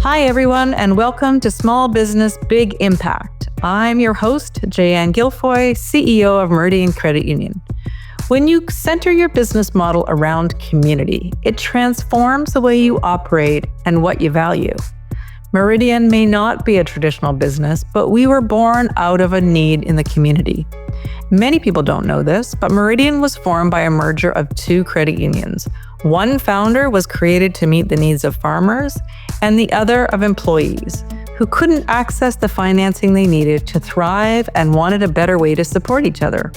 Hi, everyone, and welcome to Small Business Big Impact. I'm your host, Jayanne Guilfoy, CEO of Meridian Credit Union. When you center your business model around community, it transforms the way you operate and what you value. Meridian may not be a traditional business, but we were born out of a need in the community. Many people don't know this, but Meridian was formed by a merger of two credit unions. One founder was created to meet the needs of farmers, and the other of employees who couldn't access the financing they needed to thrive and wanted a better way to support each other.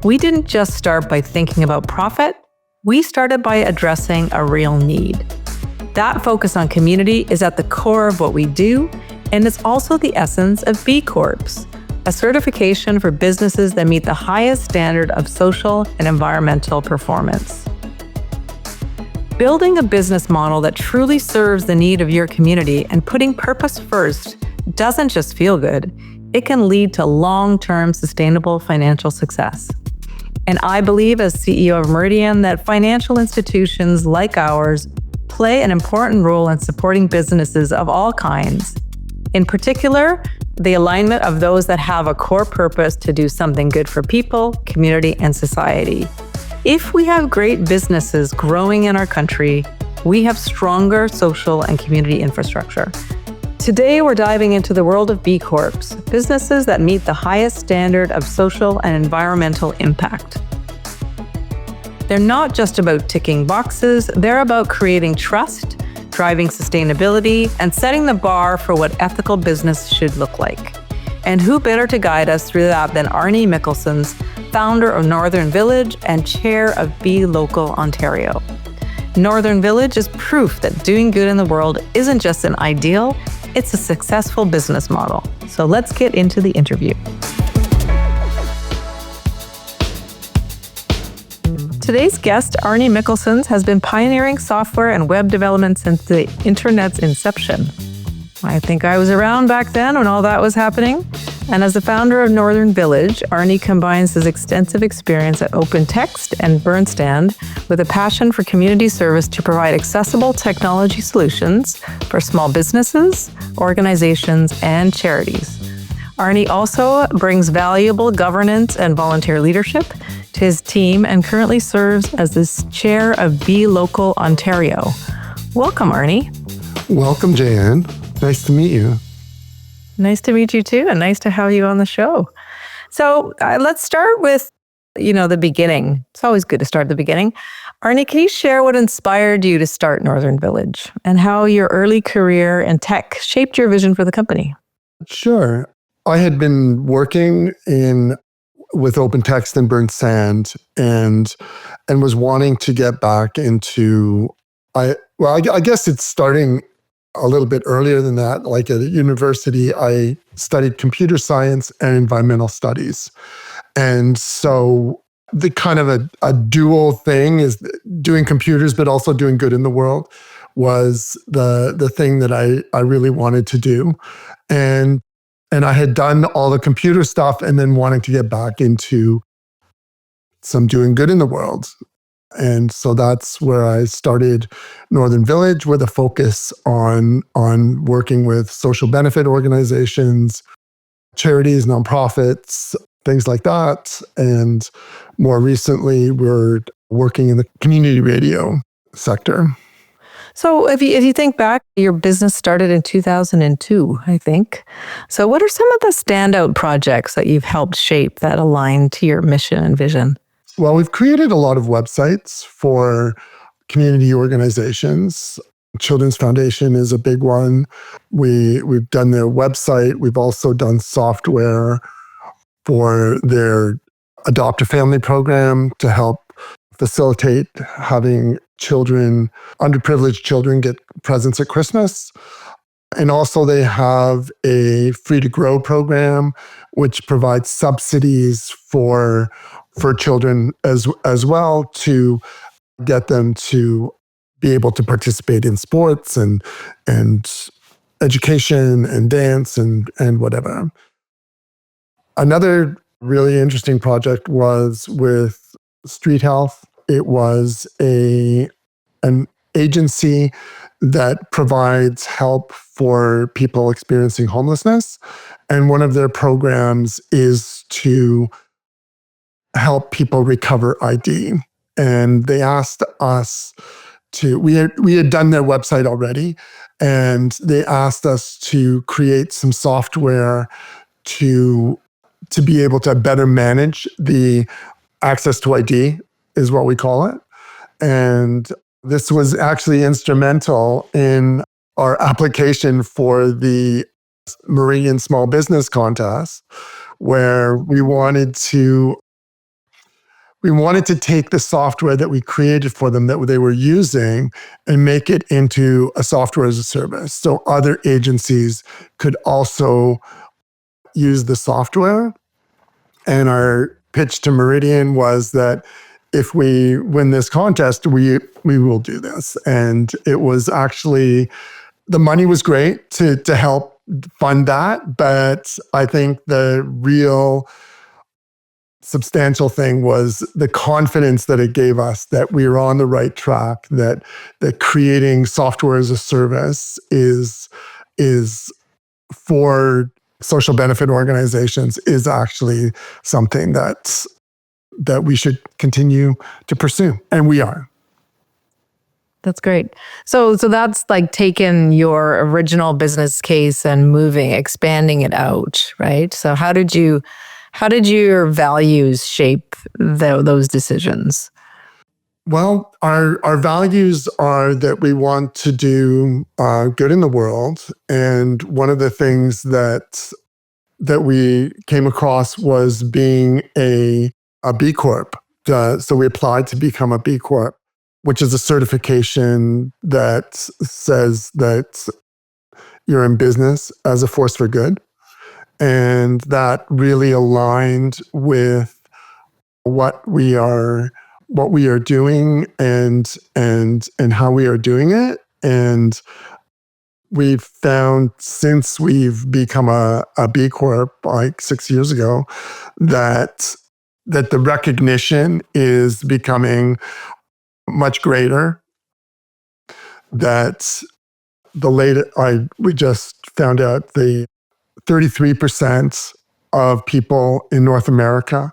We didn't just start by thinking about profit, we started by addressing a real need. That focus on community is at the core of what we do, and it's also the essence of B Corps, a certification for businesses that meet the highest standard of social and environmental performance. Building a business model that truly serves the need of your community and putting purpose first doesn't just feel good, it can lead to long-term sustainable financial success. And I believe as CEO of Meridian that financial institutions like ours play an important role in supporting businesses of all kinds. In particular, the alignment of those that have a core purpose to do something good for people, community, and society. If we have great businesses growing in our country, we have stronger social and community infrastructure. Today, we're diving into the world of B Corps, businesses that meet the highest standard of social and environmental impact. They're not just about ticking boxes, they're about creating trust, driving sustainability, and setting the bar for what ethical business should look like. And who better to guide us through that than Arni Mickelson, founder of Northern Village and chair of B Local Ontario. Northern Village is proof that doing good in the world isn't just an ideal, it's a successful business model. So let's get into the interview. Today's guest, Arni Mickelson, has been pioneering software and web development since the internet's inception. I think I was around back then when all that was happening. And as the founder of Northern Village, Arni combines his extensive experience at OpenText and Burnstand with a passion for community service to provide accessible technology solutions for small businesses, organizations, and charities. Arni also brings valuable governance and volunteer leadership to his team and currently serves as the chair of B Local Ontario. Welcome, Arni. Welcome, Jayanne. Nice to meet you. Nice to meet you too, and nice to have you on the show. So let's start with, the beginning. It's always good to start at the beginning. Arni, can you share what inspired you to start Northern Village and how your early career in tech shaped your vision for the company? Sure. I had been working with OpenText and Burnstand and was wanting to get back into, I guess it's starting a little bit earlier than that. Like at university, I studied computer science and environmental studies. And so the kind of a dual thing is doing computers, but also doing good in the world was the thing that I really wanted to do. And I had done all the computer stuff and then wanting to get back into some doing good in the world. And so that's where I started Northern Village with a focus on working with social benefit organizations, charities, nonprofits, things like that. And more recently, we're working in the community radio sector. So if you think back, your business started in 2002, I think. So what are some of the standout projects that you've helped shape that align to your mission and vision? Well, we've created a lot of websites for community organizations. Children's Foundation is a big one. We've done their website. We've also done software for their Adopt a Family program to help facilitate having underprivileged children get presents at Christmas. And also they have a Free to Grow program, which provides subsidies for children as well to get them to be able to participate in sports and education and dance and whatever. Another really interesting project was with Street Health. It was an agency that provides help for people experiencing homelessness. And one of their programs is to help people recover ID. And they asked us we had done their website already, and they asked us to create some software to be able to better manage the access to ID, is what we call it. And this was actually instrumental in our application for the Meridian Small Business Contest, where we wanted to take the software that we created for them that they were using and make it into a software as a service. So other agencies could also use the software. And our pitch to Meridian was that if we win this contest, we will do this. And it was actually, the money was great to help fund that. But I think the real substantial thing was the confidence that it gave us that we were on the right track, that creating software as a service is for social benefit organizations is actually something that we should continue to pursue. And we are. That's great. So that's like taking your original business case and expanding it out, right? So how did your values shape those decisions? Well, our values are that we want to do good in the world. And one of the things that we came across was being a B Corp. So we applied to become a B Corp, which is a certification that says that you're in business as a force for good. And that really aligned with what we are doing and how we are doing it. And we've found, since we've become a B Corp like 6 years ago, that the recognition is becoming much greater. That we just found out the 33% of people in North America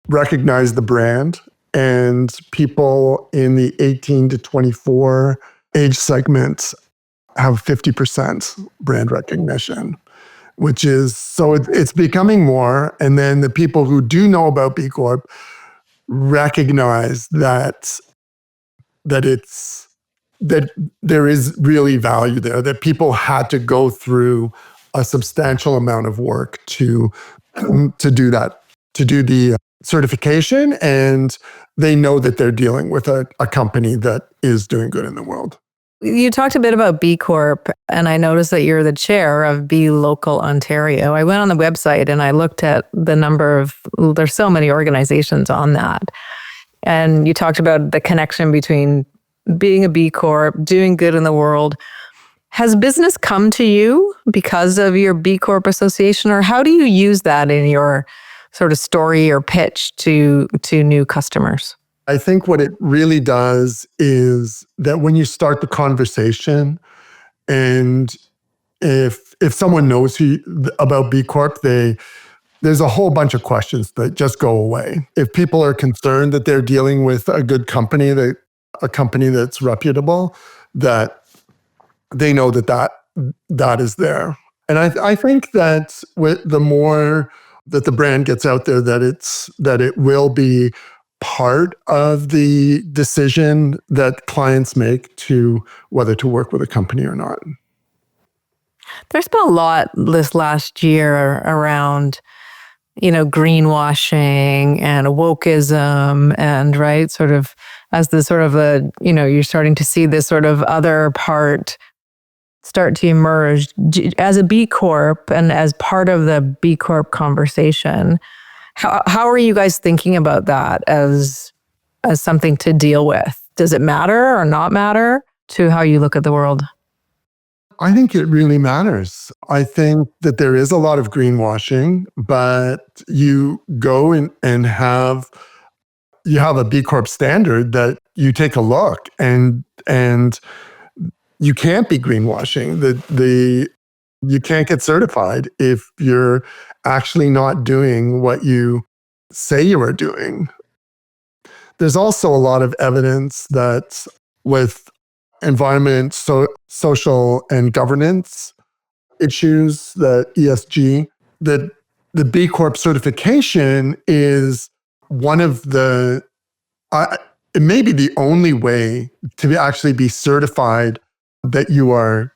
recognize the brand, and people in the 18 to 24 age segment have 50% brand recognition, which is, so it's becoming more. And then the people who do know about B Corp recognize that there is really value there, that people had to go through a substantial amount of work to do that, to do the certification, and they know that they're dealing with a company that is doing good in the world. You talked a bit about B Corp, and I noticed that you're the chair of B Local Ontario. I went on the website and I looked at the number of, there's so many organizations on that. And you talked about the connection between being a B Corp, doing good in the world. Has business come to you because of your B Corp association, or how do you use that in your sort of story or pitch to new customers? I think what it really does is that when you start the conversation, and if someone knows about B Corp, there's a whole bunch of questions that just go away. If people are concerned that they're dealing with a good company, a company that's reputable, that they know that is there. And I think that with the more that the brand gets out there, that it will be part of the decision that clients make to whether to work with a company or not. There's been a lot this last year around, greenwashing and wokeism, and right, sort of as the sort of you're starting to see this sort of other part start to emerge as a B Corp and as part of the B Corp conversation. How are you guys thinking about that as something to deal with? Does it matter or not matter to how you look at the world? I think it really matters. I think that there is a lot of greenwashing, but you go and have a B Corp standard that you take a look, and you can't be greenwashing. You can't get certified if you're actually not doing what you say you are doing. There's also a lot of evidence that with environment, social and governance issues, the ESG, that the B Corp certification is one of the, it may be the only way to actually be certified that you are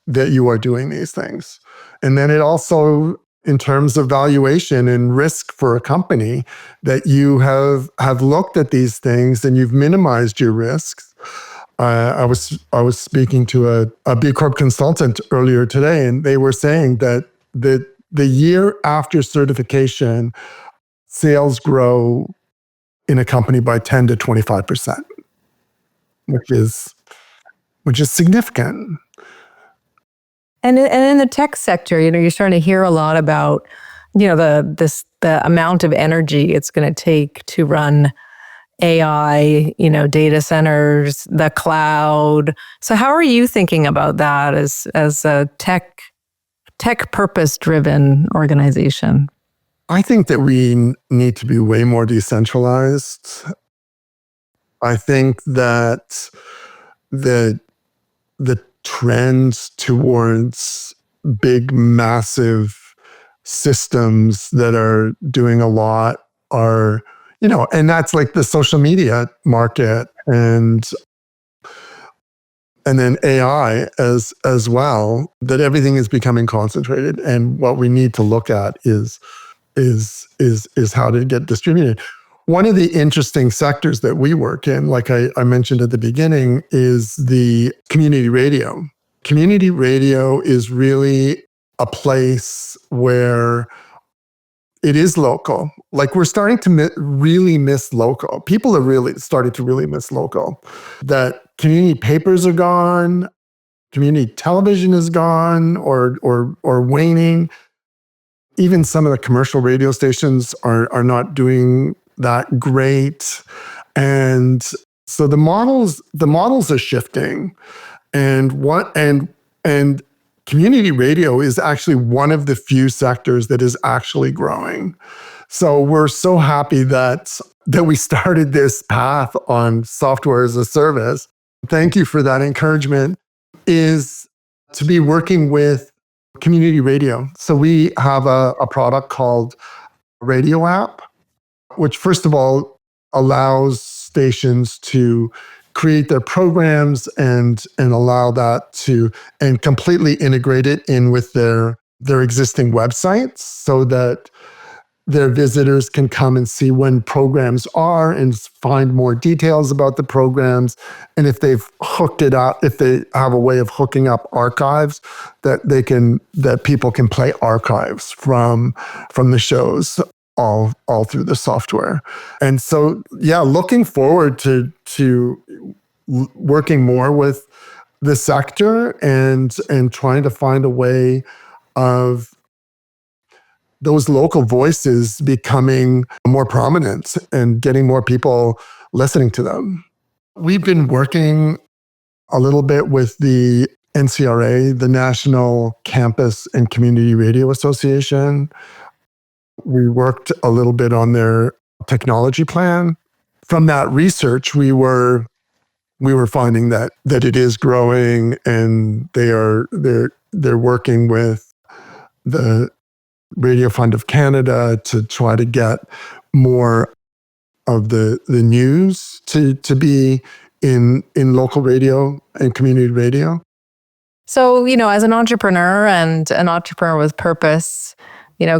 doing these things. And then it also, in terms of valuation and risk for a company, that you have looked at these things and you've minimized your risks. I was speaking to a B Corp consultant earlier today, and they were saying that the year after certification, sales grow in a company by 10 to 25%, which is significant. And in the tech sector, you're starting to hear a lot about, the amount of energy it's going to take to run AI, data centers, the cloud. So how are you thinking about that as a tech purpose-driven organization? I think that we need to be way more decentralized. I think that the trends towards big, massive systems that are doing a lot are, and that's like the social media market and then AI as well, that everything is becoming concentrated. And what we need to look at is how to get distributed. One of the interesting sectors that we work in, like I mentioned at the beginning, is the community radio. Community radio is really a place where it is local. Like we're starting to really miss local. People are really starting to really miss local. That community papers are gone, community television is gone or waning. Even some of the commercial radio stations are not doing that great. And so the models are shifting. And community radio is actually one of the few sectors that is actually growing. So we're so happy that we started this path on software as a service. Thank you for that encouragement, is to be working with community radio. So we have a product called Radio App, which first of all allows stations to create their programs and allow that to, and completely integrate it in with their existing websites so that their visitors can come and see when programs are and find more details about the programs. And if they've hooked it up, if they have a way of hooking up archives, that people can play archives from the shows all through the software. And so, yeah, looking forward to working more with the sector and trying to find a way of those local voices becoming more prominent and getting more people listening to them. We've been working a little bit with the NCRA, the National Campus and Community Radio Association. We worked a little bit on their technology plan. From that research, we were finding that it is growing, and they're working with the Radio Fund of Canada to try to get more of the news to be in local radio and community radio. So, as an entrepreneur and an entrepreneur with purpose,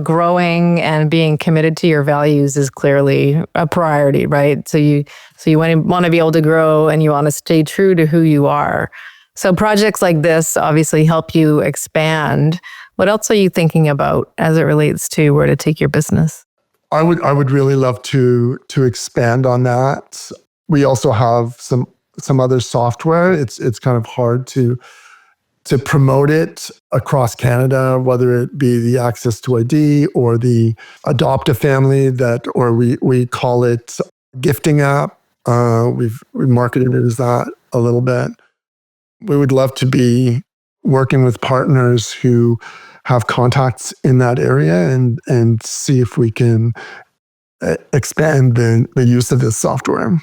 growing and being committed to your values is clearly a priority, right? So you want to be able to grow and you want to stay true to who you are. So projects like this obviously help you expand. What else are you thinking about as it relates to where to take your business? I would really love to expand on that. We also have some other software. It's kind of hard to promote it across Canada, whether it be the Access to ID or the Adopt a Family, or we call it gifting app. We've marketed it as that a little bit. We would love to be working with partners who have contacts in that area and see if we can expand the use of this software.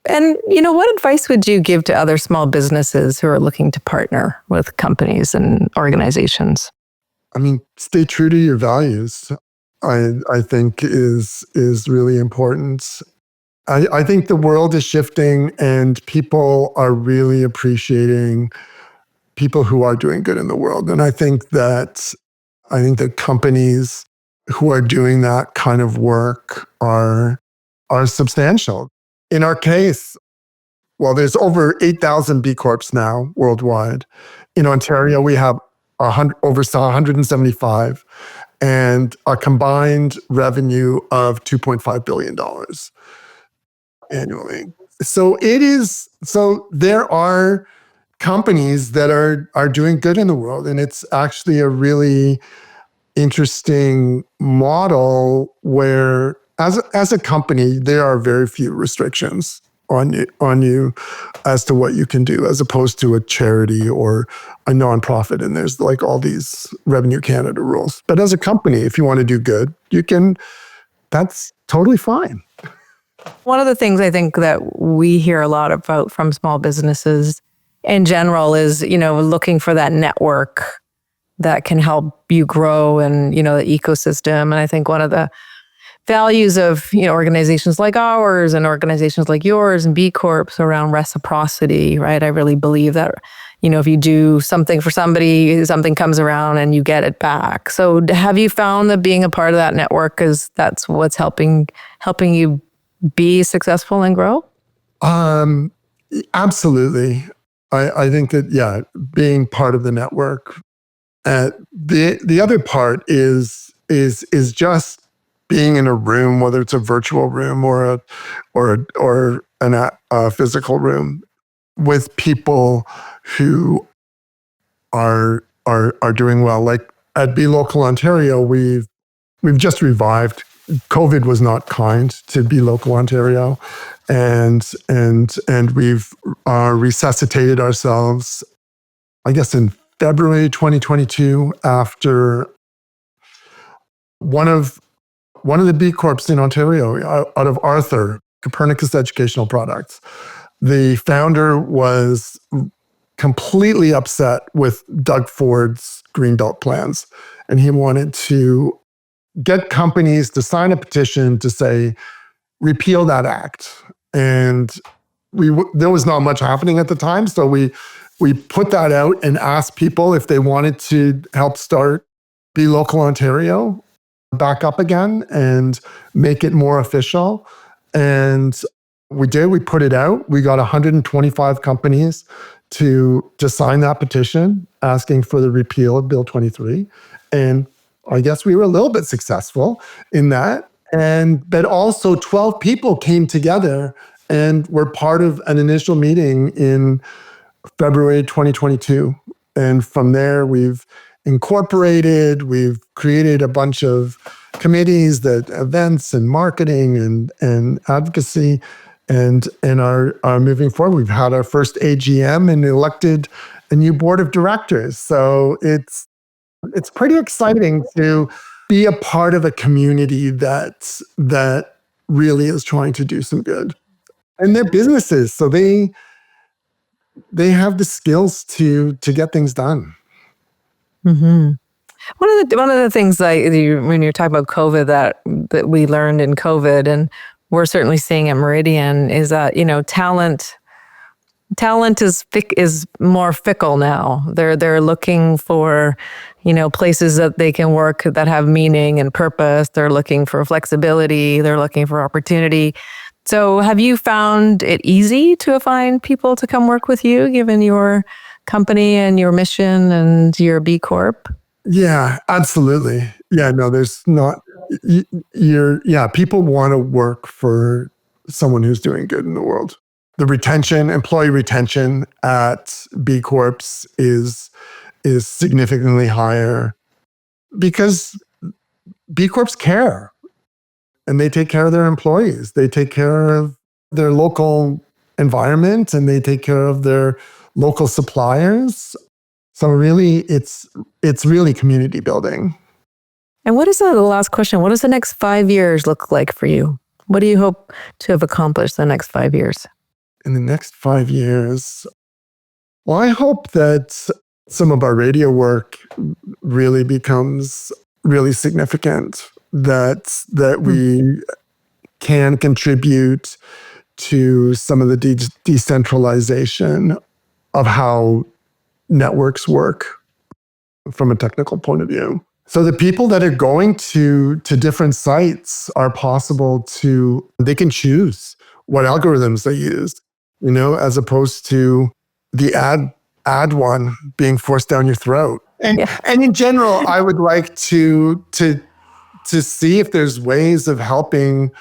And, what advice would you give to other small businesses who are looking to partner with companies and organizations? I mean, stay true to your values. I think is really important. I think the world is shifting and people are really appreciating people who are doing good in the world. And I think that companies who are doing that kind of work are substantial. In our case, well, there's over 8,000 B Corps now worldwide. In Ontario, we have over 175 and a combined revenue of $2.5 billion annually. So there are companies that are doing good in the world. And it's actually a really interesting model where as a company, there are very few restrictions on you as to what you can do, as opposed to a charity or a nonprofit. And there's like all these Revenue Canada rules. But as a company, if you want to do good, that's totally fine. One of the things I think that we hear a lot about from small businesses in general is, looking for that network that can help you grow and, the ecosystem. And I think one of the values of, organizations like ours and organizations like yours and B Corps around reciprocity, right? I really believe that, if you do something for somebody, something comes around and you get it back. So have you found that being a part of that network that's what's helping you be successful and grow? Absolutely. I think that, being part of the network. The other part is just being in a room, whether it's a virtual room or a physical room, with people who are doing well. Like at Be Local Ontario, we've just revived. COVID was not kind to Be Local Ontario, and we've resuscitated ourselves, I guess, in February 2022 after one of the B Corps in Ontario, out of Arthur, Copernicus Educational Products. The founder was completely upset with Doug Ford's Greenbelt plans, and he wanted to get companies to sign a petition to say, repeal that act. And there was not much happening at the time, so we put that out and asked people if they wanted to help start Be Local Ontario back up again and make it more official. And we did. We put it out. We got 125 companies to sign that petition asking for the repeal of Bill 23. And I guess we were a little bit successful in that. But also 12 people came together and were part of an initial meeting in February 2022. And from there, we've incorporated, we've created a bunch of committees, that events and marketing and advocacy, and are moving forward. We've had our first AGM and elected a new board of directors. So it's pretty exciting to be a part of a community that really is trying to do some good. And they're businesses, so they have the skills to get things done. Mm-hmm. One of the things when you're talking about COVID that we learned in COVID, and we're certainly seeing at Meridian, is that talent is more fickle now. They're looking for places that they can work that have meaning and purpose. They're looking for flexibility. They're looking for opportunity. So have you found it easy to find people to come work with you, given your company and your mission and your B Corp? Yeah, absolutely. Yeah, no, there's not, people want to work for someone who's doing good in the world. The employee retention at B Corps is significantly higher because B Corps care and they take care of their employees. They take care of their local environment and they take care of their local suppliers. So really, it's really community building. And what is the last question? What does the next 5 years look like for you? What do you hope to have accomplished the next 5 years? In the next 5 years, well, I hope that some of our radio work really becomes really significant, that we can contribute to some of the decentralization of how networks work from a technical point of view. So the people that are going to different sites are possible to, they can choose what algorithms they use, as opposed to the ad one being forced down your throat. And in general, I would like to see if there's ways of helping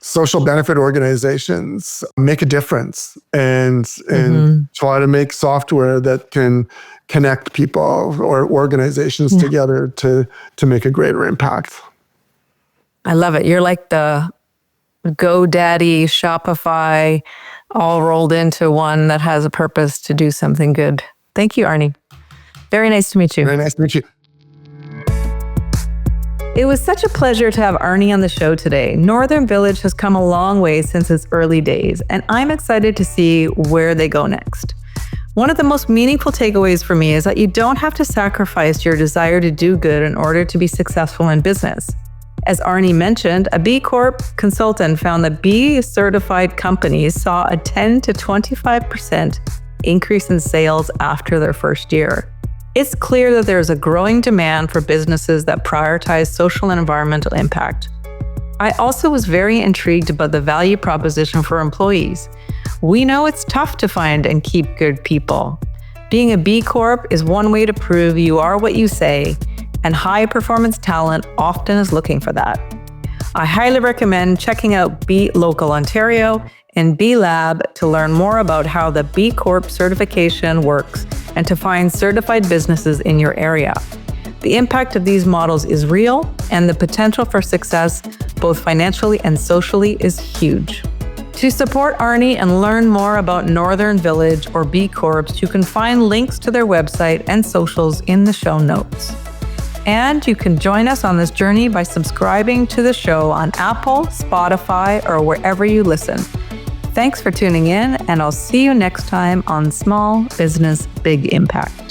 social benefit organizations make a difference and try to make software that can connect people or organizations together to make a greater impact. I love it. You're like the GoDaddy, Shopify, all rolled into one that has a purpose to do something good. Thank you, Arni. Very nice to meet you. Very nice to meet you. It was such a pleasure to have Arni on the show today. Northern Village has come a long way since its early days, and I'm excited to see where they go next. One of the most meaningful takeaways for me is that you don't have to sacrifice your desire to do good in order to be successful in business. As Arni mentioned, a B Corp consultant found that B certified companies saw a 10 to 25% increase in sales after their first year. It's clear that there is a growing demand for businesses that prioritize social and environmental impact. I also was very intrigued about the value proposition for employees. We know it's tough to find and keep good people. Being a B Corp is one way to prove you are what you say, and high-performance talent often is looking for that. I highly recommend checking out B Local Ontario and B Lab to learn more about how the B Corp certification works and to find certified businesses in your area. The impact of these models is real, and the potential for success, both financially and socially, is huge. To support Arni and learn more about Northern Village or B Corps, you can find links to their website and socials in the show notes. And you can join us on this journey by subscribing to the show on Apple, Spotify, or wherever you listen. Thanks for tuning in, and I'll see you next time on Small Business Big Impact.